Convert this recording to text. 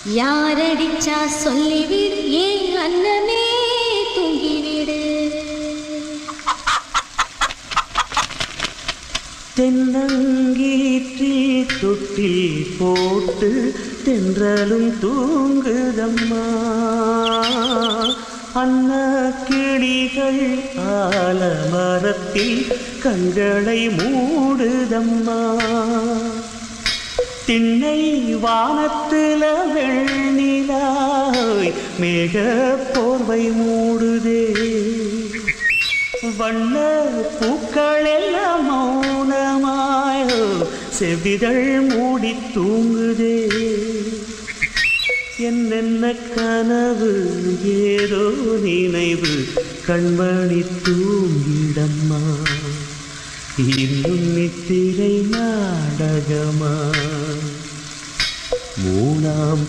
யாரடிச்சா சொல்லிவிடு ஏன் அண்ணனே தூங்கிவிடு. தென்னங்கீற்றில் தொட்டில் போட்டு தென்றலும் தூங்குதம்மா. அன்ன கிளிகள் ஆலமரத்தில் கண்களை மூடுதம்மா. திண்ணை வானத்துல வெண்ணிலாய் மேக போர்வை மூடுதே. வண்ண பூக்கள் எல்லாம் மௌனமாயோ செவிதழ் மூடி தூங்குதே. என்னென்ன கனவு ஏதோ நினைவு கண்மணி தூங்கிடம்மா. இன்னும் நித்திரை நாடகமா மூணாம்